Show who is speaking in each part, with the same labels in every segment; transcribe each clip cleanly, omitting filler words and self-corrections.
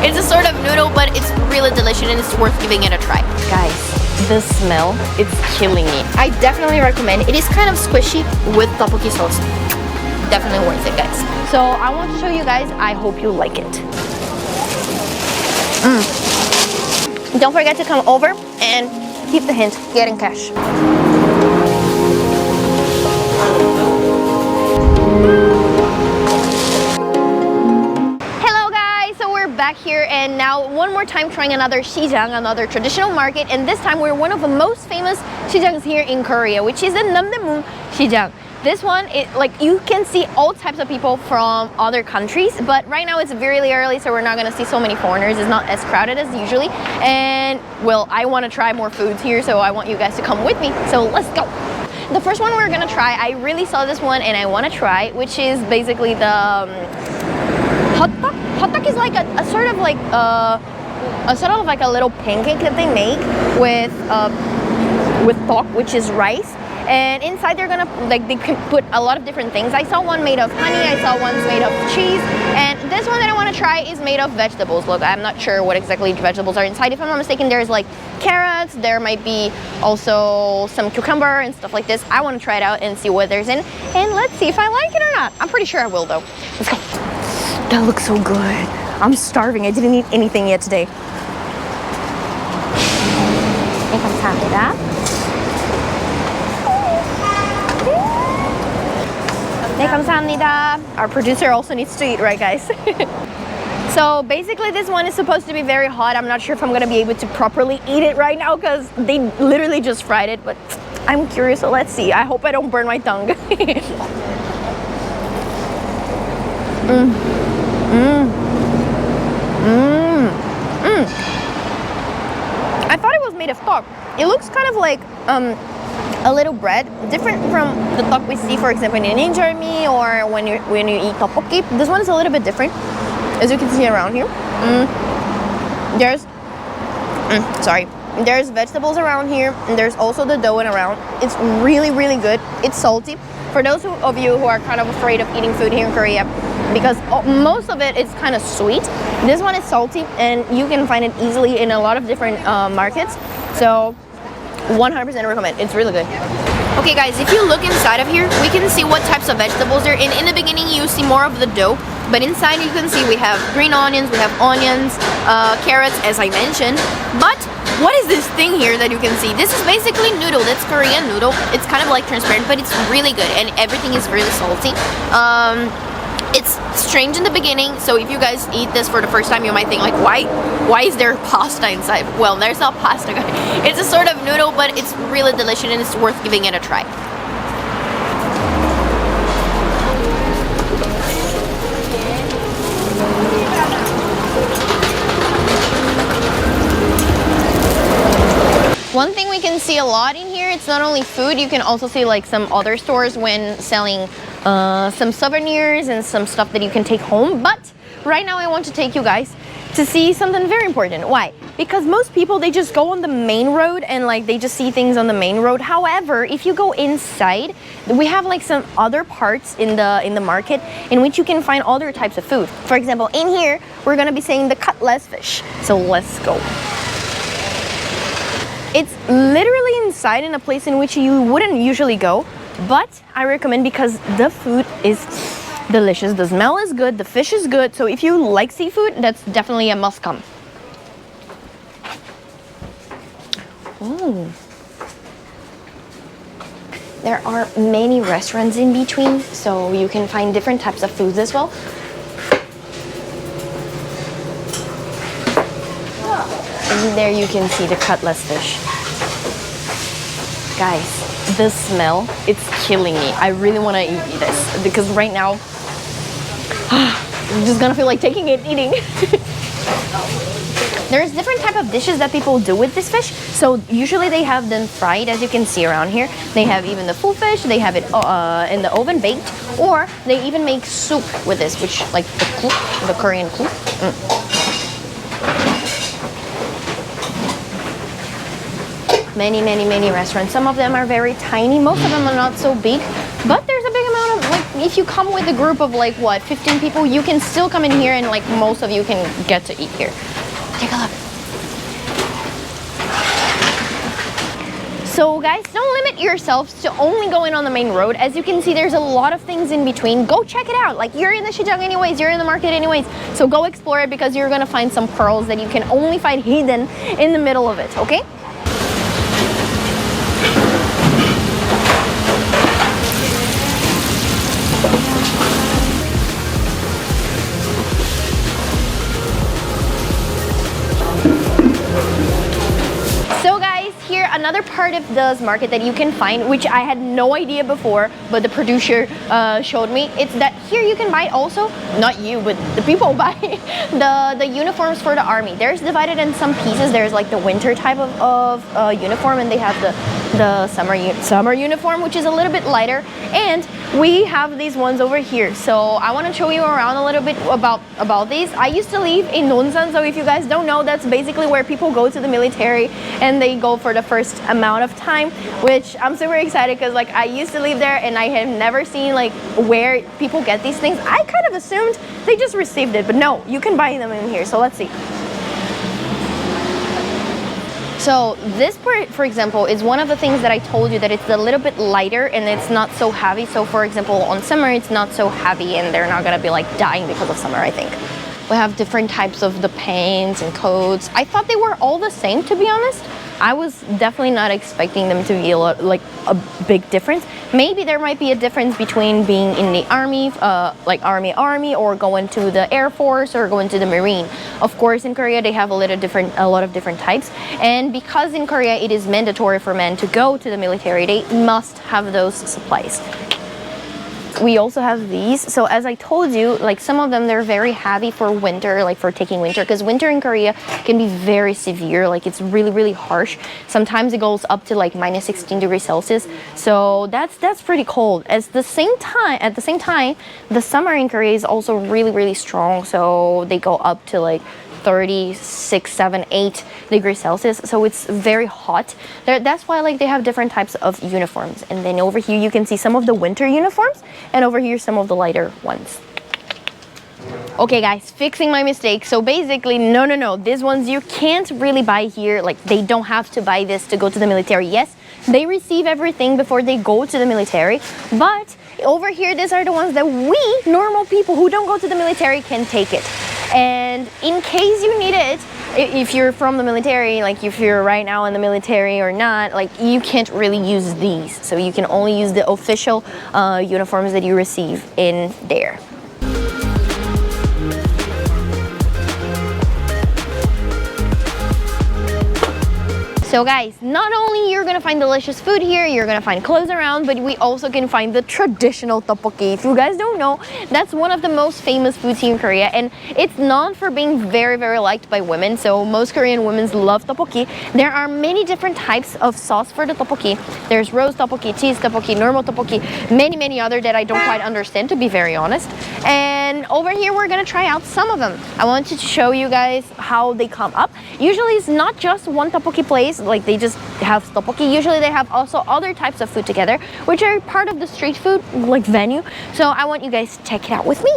Speaker 1: It's a sort of noodle, but it's really delicious and it's worth giving it a try. Guys, the smell, it's killing me. I definitely recommend it. It is kind of squishy with tteokbokki sauce. Definitely worth it, guys. So I want to show you guys. I hope you like it. Don't forget to come over and keep the hint, get in cash. Hello guys, so we're back here and now one more time trying another 시장, another traditional market, and this time we're one of the most famous 시장s here in Korea, which is the Namdaemun 시장. This one, you can see all types of people from other countries, but right now it's very early, so we're not gonna see so many foreigners. It's not as crowded as usually. And well, I wanna try more foods here, so I want you guys to come with me. So let's go. The first one we're gonna try, I really saw this one and I wanna try, which is basically the hotteok. Hotteok is like a sort of like a little pancake that they make with tok, which is rice. And inside they're gonna, they can put a lot of different things. I saw one made of honey, I saw one's made of cheese, and this one that I want to try is made of vegetables. Look, I'm not sure what exactly vegetables are inside. If I'm not mistaken, there's like carrots, there might be also some cucumber and stuff like this. I want to try it out and see what there's in, and let's see if I like it or not. I'm pretty sure I will though. Let's go. That looks so good. I'm starving. I didn't eat anything yet today. 네, 감사합니다. 네, 감사합니다. Our producer also needs to eat, right guys? So basically this one is supposed to be very hot. I'm not sure if I'm gonna be able to properly eat it right now because they literally just fried it, but I'm curious, so let's see. I hope I don't burn my tongue. I thought it was made of tok. It looks kind of like a little bread, different from the tok we see, for example, in injami or when you eat tteokbokki. This one is a little bit different, as you can see around here. There's vegetables around here, and there's also the dough around. It's really good. It's salty. For those of you who are kind of afraid of eating food here in Korea, because most of it is kind of sweet, this one is salty, and you can find it easily in a lot of different markets. So 100% recommend. It's really good. Okay guys, if you look inside of here, we can see what types of vegetables are in the beginning. You see more of the dough, but inside you can see we have green onions, we have onions, carrots, as I mentioned. But what is this thing here that you can see? This is basically noodle. That's Korean noodle. It's kind of like transparent, but it's really good, and everything is really salty. It's strange in the beginning, so if you guys eat this for the first time, you might think like, why is there pasta inside? Well, there's not pasta, guys. It's a sort of noodle, but it's really delicious and it's worth giving it a try. One thing we can see a lot in here, it's not only food, you can also see like some other stores when selling some souvenirs and some stuff that you can take home. But right now I want to take you guys to see something very important. Why? Because most people, they just go on the main road and like they just see things on the main road. However, if you go inside, we have like some other parts in the market in which you can find other types of food. For example, in here we're gonna be seeing the cutlass fish. So let's go. It's literally inside in a place in which you wouldn't usually go, but I recommend because the food is delicious, the smell is good, the fish is good, so if you like seafood, that's definitely a must come. Ooh. There are many restaurants in between, so you can find different types of foods as well. And there you can see the cutlass fish. Guys, the smell, it's killing me. I really want to eat this because right now I'm just gonna feel like taking it, eating. There's different type of dishes that people do with this fish. So usually they have them fried, as you can see around here. They have even the full fish, they have it in the oven baked, or they even make soup with this, which like the kluk, the Korean kluk. Many restaurants. Some of them are very tiny, most of them are not so big, but there's a big amount of, like, if you come with a group of like what, 15 people, you can still come in here and like most of you can get to eat here. Take a look. So guys, don't limit yourselves to only going on the main road. As you can see, there's a lot of things in between. Go check it out. Like, you're in the Sijang anyways, you're in the market anyways. So go explore it, because you're gonna find some pearls that you can only find hidden in the middle of it, okay? Another part of this market that you can find, which I had no idea before, but the producer showed me, it's that here you can buy also, not you, but the people buy the uniforms for the army. There's divided in some pieces. There's like the winter type of uniform, and they have the summer uniform, which is a little bit lighter, and we have these ones over here. So I want to show you around a little bit about these. I used to live in Nonsan, so if you guys don't know, that's basically where people go to the military and they go for the first amount of time, which I'm super excited, because like I used to live there and I have never seen like where people get these things. I kind of assumed they just received it, but no, you can buy them in here. So let's see. So this part, for example, is one of the things that I told you that it's a little bit lighter and it's not so heavy. So for example, on summer, it's not so heavy and they're not gonna be like dying because of summer, I think. We have different types of the pants and coats. I thought they were all the same, to be honest. I was definitely not expecting them to be like a big difference. Maybe there might be a difference between being in the army, like army, or going to the Air Force or going to the Marine. Of course, in Korea, they have a lot of different types. And because in Korea, it is mandatory for men to go to the military, they must have those supplies. We also have these. So as I told you, like some of them, they're very heavy for winter, like for taking winter, because winter in Korea can be very severe. Like it's really, really harsh. Sometimes it goes up to like minus 16 degrees Celsius. So that's pretty cold. At the same time, the summer in Korea is also really, really strong. So they go up to like 36, 7, 8 degrees Celsius. So it's very hot. That's why like they have different types of uniforms. And then over here you can see some of the winter uniforms, and over here some of the lighter ones. Okay guys, fixing my mistake. So basically, no, these ones you can't really buy here. Like they don't have to buy this to go to the military. Yes, they receive everything before they go to the military, but over here, these are the ones that we, normal people who don't go to the military, can take it. And in case you need it, if you're from the military, like if you're right now in the military or not, like you can't really use these. So you can only use the official uniforms that you receive in there. So guys, not only you're gonna find delicious food here, you're gonna find clothes around, but we also can find the traditional tteokbokki. If you guys don't know, that's one of the most famous foods here in Korea, and it's known for being very, very liked by women. So most Korean women love tteokbokki. There are many different types of sauce for the tteokbokki. There's rose tteokbokki, cheese tteokbokki, normal tteokbokki, many other that I don't quite understand, to be very honest. And over here, we're gonna try out some of them. I wanted to show you guys how they come up. Usually it's not just one tteokbokki place, like they just have tteokbokki. Usually they have also other types of food together, which are part of the street food like venue. So I want you guys to check it out with me.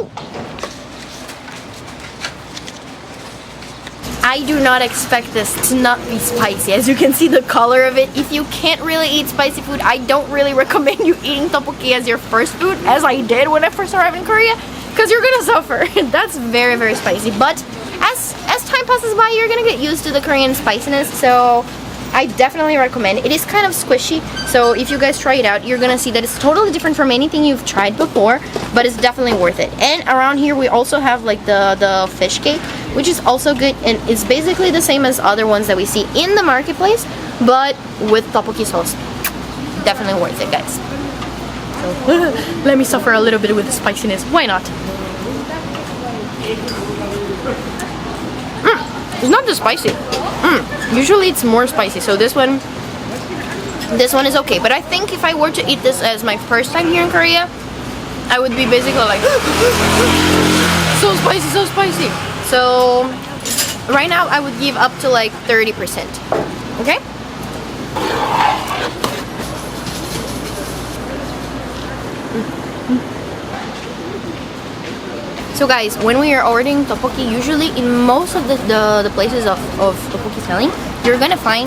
Speaker 1: I do not expect this to not be spicy. As you can see the color of it, if you can't really eat spicy food, I don't really recommend you eating tteokbokki as your first food, as I did when I first arrived in Korea, because you're gonna suffer. That's very, very spicy. But as time passes by, you're gonna get used to the Korean spiciness. So I definitely recommend. It is kind of squishy, so if you guys try it out, you're gonna see that it's totally different from anything you've tried before, but it's definitely worth it. And around here we also have like the fish cake, which is also good, and it's basically the same as other ones that we see in the marketplace, but with tteokbokki sauce. Definitely worth it, guys. So let me suffer a little bit with the spiciness. Why not? It's not that spicy. Usually it's more spicy, so this one is okay. But I think if I were to eat this as my first time here in Korea, I would be basically like so spicy, so spicy. So right now I would give up to like 30%. Okay? So guys, when we are ordering tteokbokki, usually in most of the places of tteokbokki selling, you're gonna find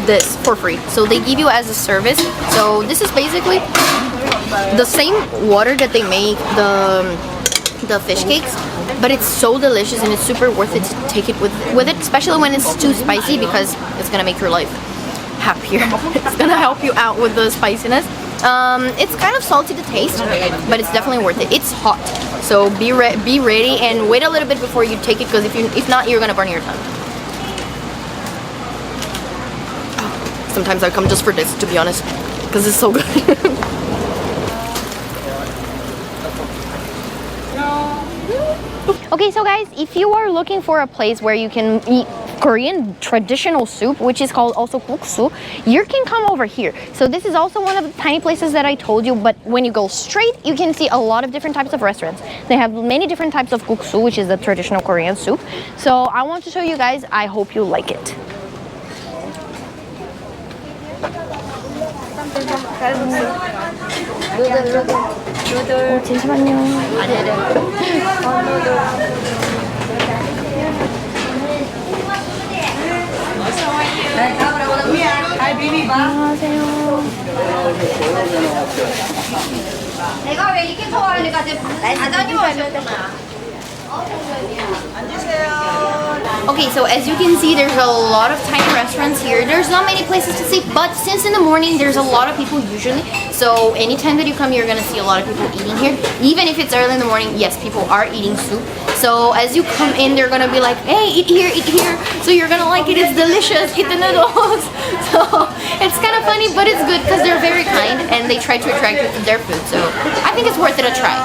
Speaker 1: this for free. So they give you as a service. So this is basically the same water that they make the fish cakes, but it's so delicious and it's super worth it to take it with it, especially when it's too spicy, because it's gonna make your life happier. It's gonna help you out with the spiciness. It's kind of salty to taste, but it's definitely worth it. It's hot, so be ready and wait a little bit before you take it, because if not, you're gonna burn your tongue. Sometimes I come just for this, to be honest, because it's so good. Okay, so guys, if you are looking for a place where you can eat Korean traditional soup, which is called also guksu, you can come over here. So this is also one of the tiny places that I told you, but when you go straight, you can see a lot of different types of restaurants. They have many different types of guksu, which is the traditional Korean soup. So I want to show you guys. I hope you like it. 잠시만요. 안녕하세요. 내가 왜 이렇게 좋아하니까 다자니 마셨구나. Okay, so as you can see, there's a lot of tiny restaurants here. There's not many places to sit, but since in the morning there's a lot of people usually, so anytime that you come, you're gonna see a lot of people eating here. Even if it's early in the morning, yes, people are eating soup. So as you come in, they're gonna be like, hey, eat here, eat here. So you're gonna like it. It's delicious. Eat the noodles. So it's kind of funny, but it's good because they're very kind and they try to attract you to their food. So I think it's worth it a try.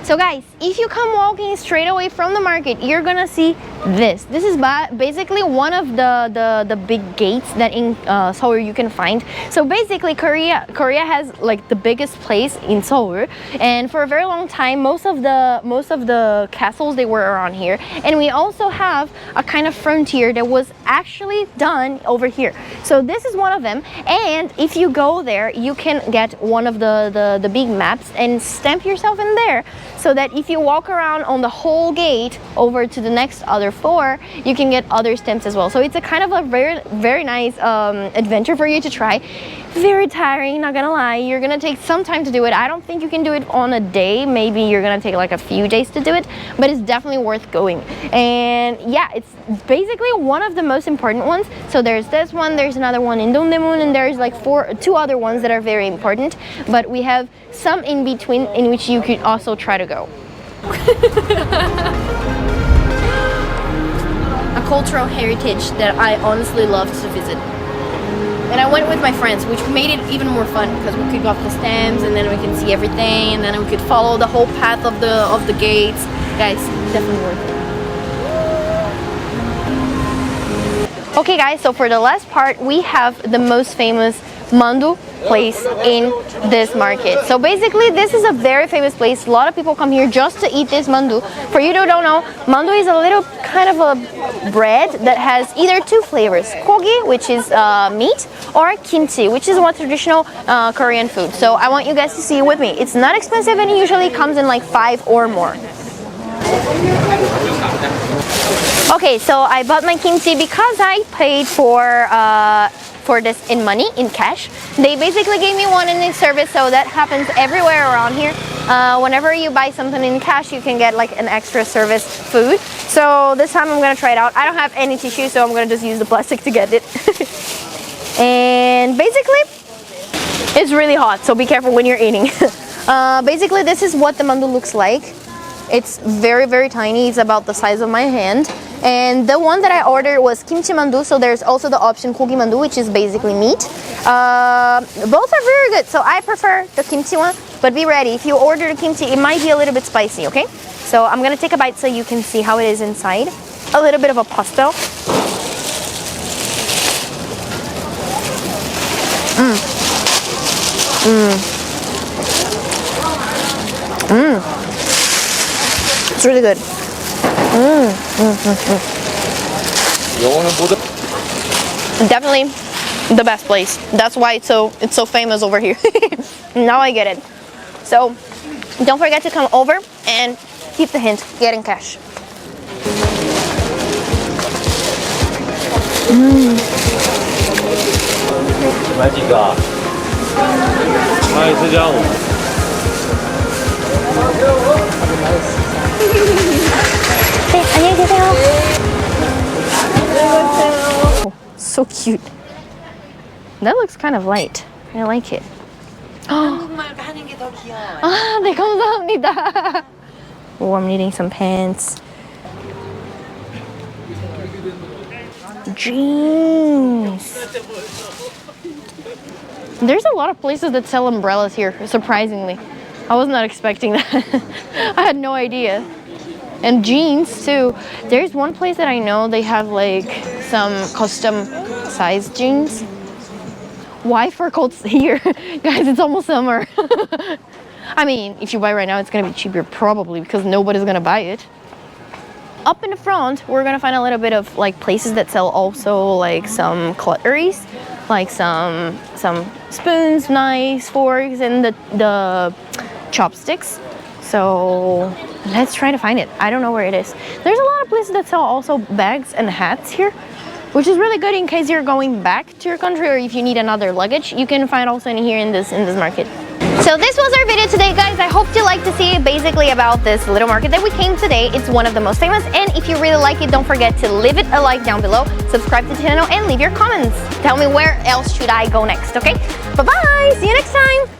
Speaker 1: So guys, if you come walking straight away from the market, you're gonna see this. This is basically one of the big gates that in Seoul you can find. So basically Korea has like the biggest place in Seoul, and for a very long time most of the castles, they were around here. And we also have a kind of frontier that was actually done over here. So this is one of them, and if you go there, you can get one of the big maps and stamp yourself in there, so that if you walk around on the whole gate over to the next other floor, you can get other stamps as well. So it's a kind of a very nice adventure for you to try. Very tiring, not gonna lie. You're gonna take some time to do it. I don't think you can do it on a day. Maybe you're gonna take like a few days to do it, but it's definitely worth going. And yeah, it's basically one of the most important ones. So there's this one, there's another one in Dongdaemun, and there's like two other ones that are very important, but we have some in between in which you could also try to go. A cultural heritage that I honestly love to visit. And I went with my friends, which made it even more fun because we could go up the stems and then we can see everything, and then we could follow the whole path of the gates. Guys, definitely worth it. Okay guys, so for the last part, we have the most famous mandu place in this market. So basically this is a very famous place. A lot of people come here just to eat this mandu. For you who don't know, mandu is a little kind of a bread that has either two flavors: kogi, which is meat, or kimchi, which is one traditional Korean food. So I want you guys to see it with me. It's not expensive and it usually comes in like 5 or more. Okay, so I bought my kimchi because I paid for this in money, in cash. They basically gave me one in the service, so that happens everywhere around here. Whenever you buy something in cash, you can get like an extra service food. So this time I'm gonna try it out. I don't have any tissue, so I'm gonna just use the plastic to get it. And basically, it's really hot, so be careful when you're eating. Basically, this is what the mandu looks like. It's very tiny. It's about the size of my hand. And the one that I ordered was kimchi mandu, so there's also the option kogi mandu, which is basically meat. Both are very good, so I prefer the kimchi one, but be ready. If you order the kimchi, it might be a little bit spicy, okay? So I'm gonna take a bite so you can see how it is inside. A little bit of a pastel. It's really good. Definitely the best place. That's why it's so famous over here. Now I get it. So don't forget to come over and keep the hint, get in cash.
Speaker 2: 맛있다.
Speaker 1: 네, 안녕히 계세요. Oh, so cute. That looks kind of light. I like it.
Speaker 3: 한국말과 하는 게 더 귀여워요.
Speaker 1: 아, 네, 감사합니다. Oh, I'm needing some pants. Jeans. There's a lot of places that sell umbrellas here, surprisingly. I was not expecting that. I had no idea. And jeans too. There's one place that I know they have like some custom sized jeans. Why fur coats here? Guys, it's almost summer. I mean, if you buy right now, it's gonna be cheaper probably because nobody's gonna buy it. Up in the front, we're gonna find a little bit of like places that sell also like some cutleries, like some spoons, knives, forks, and the chopsticks. So let's try to find it. I don't know where it is. There's a lot of places that sell also bags and hats here, which is really good in case you're going back to your country or if you need another luggage. You can find also in here in this market. So this was our video today, guys. I hope you liked to see basically about this little market that we came today. It's one of the most famous, and if you really like it, don't forget to leave it a like down below, subscribe to the channel, and leave your comments. Tell me where else should I go next, okay? Bye-bye! See you next time!